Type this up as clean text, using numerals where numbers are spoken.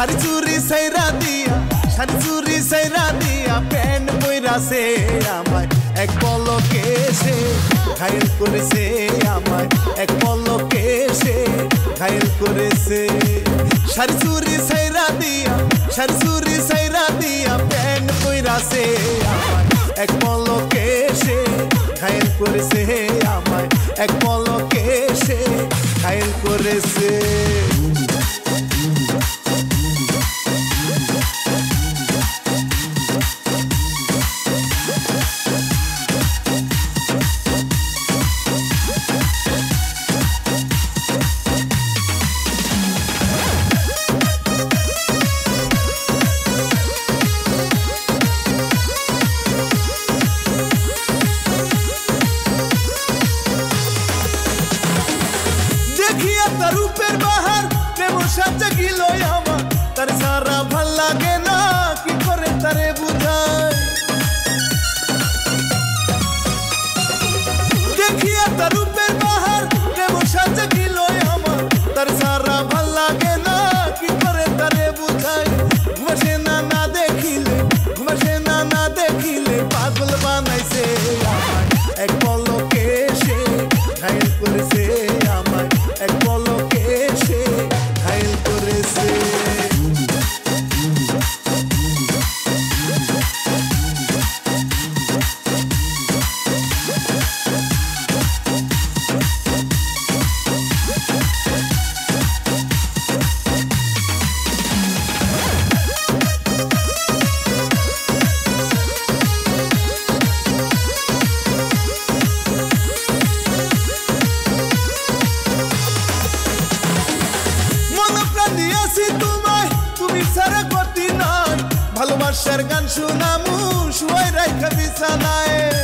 শাড়ি চুরি সাইরা দিয়া শাড়ি চুরি সাইরা দিয়া প্যান্ট পইরাছে আমায় এক পলকে সে ঘায়েল করেছে আমায় এক পলকে সে ঘায়েল করেছে শাড়ি চুরি সাইরা দিয়া শাড়ি চুরি সাইরা দিয়া প্যান্ট পইরাছে আমায় এক পলকে সে ঘায়েল করেছে আমায় এক পলকে সে ঘায়েল করেছে দেখিয়া তার রূপের বাহার প্রেম সাজা গিল আমার তার সারা ভাল লাগে না কি করে তারে বুঝায় দেখিয়া তার রূপের বাহার প্রেম সাজা গিল আমার তার সারা ভাল লাগে না কি করে তারে বুঝায় ঘুমাসে না না দেখিলে ঘুমাসে না না দেখিলে পাগল বানাইছে আমায় এক পলকে সে ঘায়েল করেছে আমায় এক পলকে সে ঘায়েল করেছে ভালোবাসার গান শোনামু শুয়াই রাইখা বিছানায়